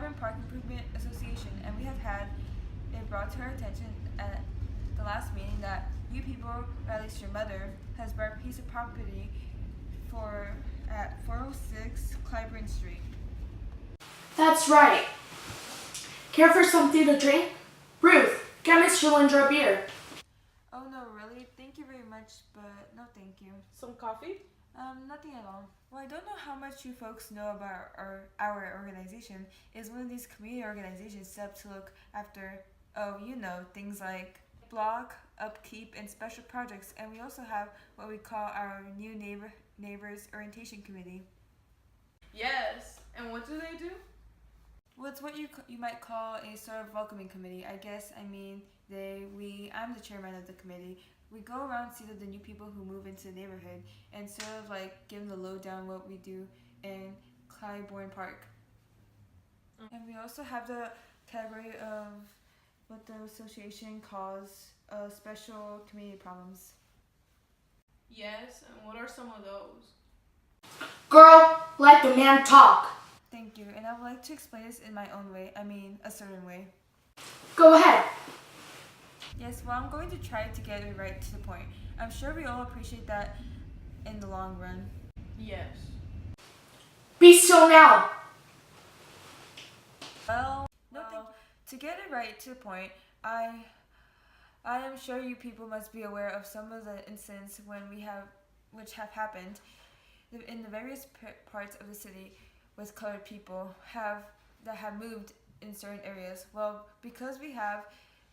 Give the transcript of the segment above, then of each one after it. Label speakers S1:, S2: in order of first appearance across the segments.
S1: Clybourne Park Improvement Association, and we have had it brought to our attention at the last meeting that you people, or at least your mother, has bought a piece of property at 406 Clybourne Street.
S2: That's right. Care for something to drink? Ruth, get Miss Linda a beer.
S1: Oh no, really? Thank you very much, but no thank you.
S3: Some coffee?
S1: Nothing at all. Well, I don't know how much you folks know about our organization. It's one of these community organizations set up to look after, things like block, upkeep, and special projects. And we also have what we call our new neighbors orientation committee.
S3: Yes. And what do they do?
S1: Well, it's what you might call a sort of welcoming committee. I guess. I mean, I'm the chairman of the committee. We go around, see the new people who move into the neighborhood, and sort of like give them the lowdown what we do in Clybourne Park. And we also have the category of what the association calls special community problems.
S3: Yes, and what are some of those?
S2: Girl, let the man talk.
S1: Thank you, and I would like to explain this in my own way. I mean, a certain way.
S2: Go ahead.
S1: Yes, well, I'm going to try to get it right to the point. I'm sure we all appreciate that in the long run.
S3: Yes.
S2: Be still now.
S1: Well, to get it right to the point, I am sure you people must be aware of some of the incidents which have happened in the various parts of the city with colored people that have moved in certain areas. Well, because we have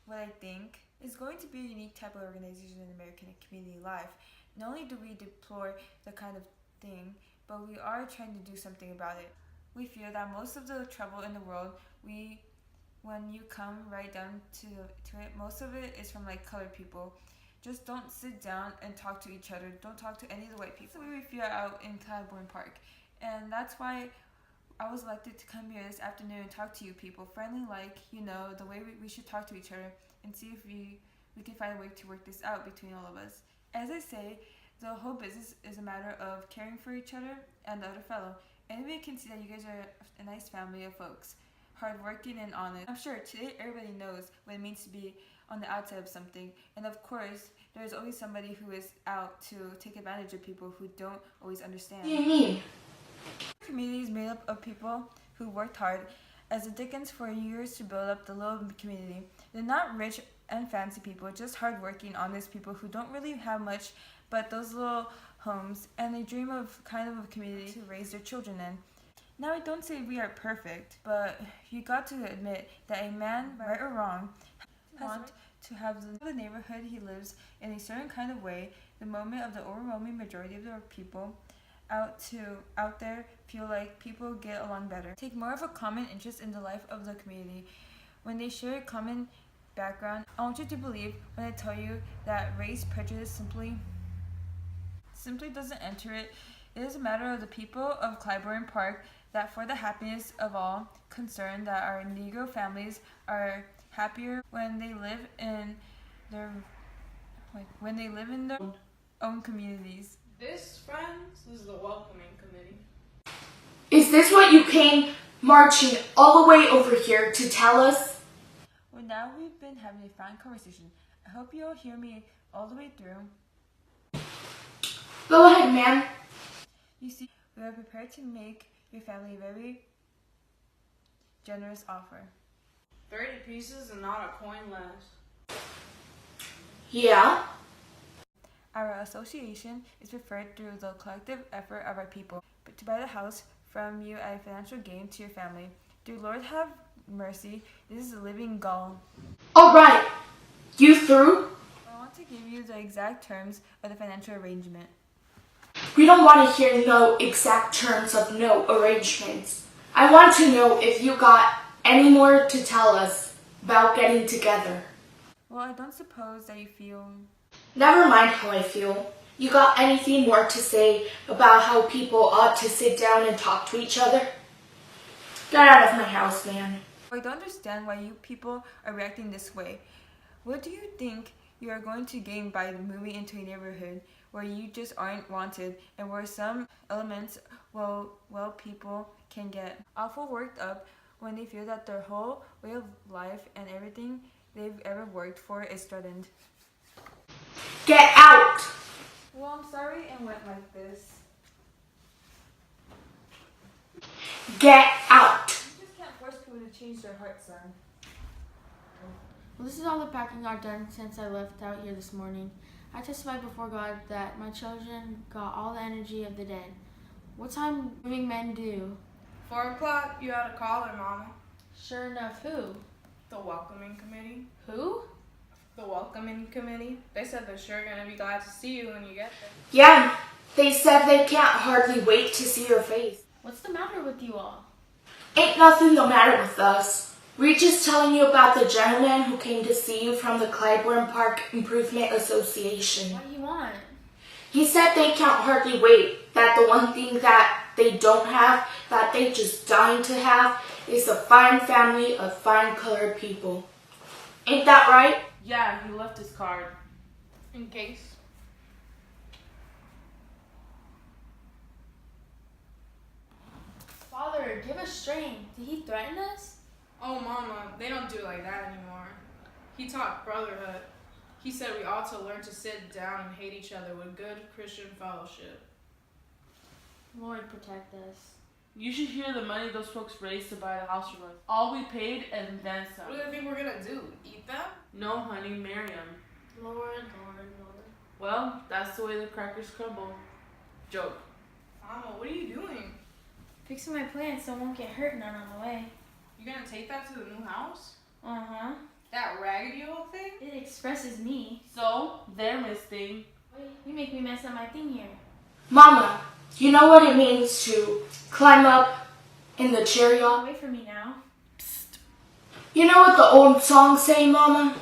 S1: what I think is going to be a unique type of organization in American community life, not only do we deplore the kind of thing, but we are trying to do something about it. We fear that most of the trouble in the world, when you come right down to it, most of it is from like colored people. Just don't sit down and talk to each other. Don't talk to any of the white people. So we fear out in Clybourne Park, and that's why I was elected to come here this afternoon and talk to you people, friendly like, the way we should talk to each other and see if we can find a way to work this out between all of us. As I say, the whole business is a matter of caring for each other and the other fellow. Anybody can see that you guys are a nice family of folks, hardworking and honest. I'm sure today everybody knows what it means to be on the outside of something, and of course, there's always somebody who is out to take advantage of people who don't always understand.
S2: What do you mean?
S1: The community is made up of people who worked hard as the Dickens for years to build up the little community. They're not rich and fancy people, just hardworking, honest people who don't really have much but those little homes, and they dream of kind of a community to raise their children in. Now, I don't say we are perfect, but you got to admit that a man, right or wrong, wants to have the neighborhood he lives in a certain kind of way. The moment of the overwhelming majority of the people out there feel like people get along better, take more of a common interest in the life of the community. When they share a common background, I want you to believe when I tell you that race prejudice simply doesn't enter it. It is a matter of the people of Clybourne Park that for the happiness of all concerned, that our Negro families are happier when they live in their own communities.
S3: This, friends, is the welcoming committee.
S2: Is this what you came marching all the way over here to tell us?
S1: Well, now we've been having a fine conversation. I hope you'll hear me all the way through.
S2: Go ahead, ma'am.
S1: You see, we are prepared to make your family a very generous offer.
S3: 30 pieces and not a coin less.
S2: Yeah?
S1: Our association is preferred through the collective effort of our people, but to buy the house from you at a financial gain to your family. Dear Lord, have mercy. This is a living gall.
S2: All right. You through?
S1: I want to give you the exact terms of the financial arrangement.
S2: We don't want to hear no exact terms of no arrangements. I want to know if you got any more to tell us about getting together.
S1: Well, I don't suppose that you feel...
S2: Never mind how I feel. You got anything more to say about how people ought to sit down and talk to each other? Get out of my house, man.
S1: I don't understand why you people are reacting this way. What do you think you are going to gain by moving into a neighborhood where you just aren't wanted and where some elements, people can get awful worked up when they feel that their whole way of life and everything they've ever worked for is threatened.
S2: Get out!
S1: Well, I'm sorry it went like this.
S2: Get out!
S1: You just can't force people to change their hearts, son.
S4: Well, this is all the packing I've done since I left out here this morning. I testified before God that my children got all the energy of the dead. What time living men do?
S3: 4 o'clock, you had a caller, Mama.
S4: Sure enough, who?
S3: The welcoming committee.
S4: Who?
S3: The welcoming committee. They said they're sure gonna be glad to see you when you get there.
S2: Yeah, they said they can't hardly wait to see your face.
S4: What's the matter with you all?
S2: Ain't nothing the matter with us. We're just telling you about the gentleman who came to see you from the Clybourne Park Improvement Association.
S4: What do you want?
S2: He said they can't hardly wait, that the one thing that they don't have, that they just dying to have, is a fine family of fine colored people. Ain't that right?
S5: Yeah, he left his card.
S3: In case.
S4: Father, give us strength. Did he threaten us?
S3: Oh, Mama, they don't do it like that anymore. He taught brotherhood. He said we ought to learn to sit down and hate each other with good Christian fellowship.
S4: Lord, protect us.
S5: You should hear the money those folks raised to buy the house from us. All we paid and then some.
S3: What do they think we're gonna do? Eat them?
S5: No, honey, marry him.
S4: Lord, Lord, Lord.
S5: Well, that's the way the crackers crumble. Joke.
S3: Mama, what are you doing?
S4: Fixing my plants so I won't get hurt none on the way.
S3: You gonna take that to the new house?
S4: Uh-huh.
S3: That raggedy old thing?
S4: It expresses me.
S5: So, there, Miss Thing.
S4: Wait, you make me mess up my thing here.
S2: Mama, you know what it means to climb up in the chariot?
S4: Wait for me now.
S2: You know what the old song say, Mama?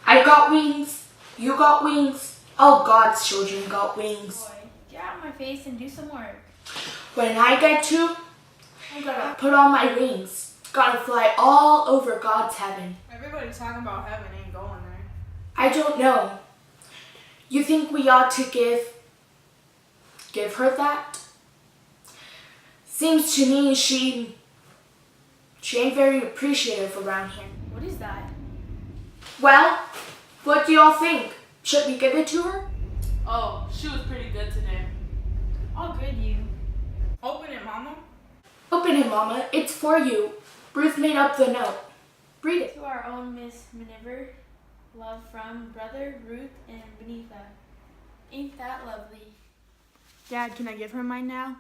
S2: I got wings, you got wings, all God's children got wings.
S4: Boy, get out of my face and do some work.
S2: When I get to, I'm gonna put on my wings. Gotta fly all over God's heaven.
S3: Everybody talking about heaven ain't going there.
S2: I don't know. You think we ought to give her that? Seems to me she ain't very appreciative around here.
S4: What is that?
S2: Well, what do y'all think? Should we give it to her?
S5: Oh, she was pretty good today.
S4: All good, you.
S3: Open it, Mama.
S2: Open it, Mama. It's for you. Ruth made up the note. Read it.
S4: To our own Miss Miniver, love from Brother Ruth and Beneatha. Ain't that lovely?
S6: Dad, can I give her mine now?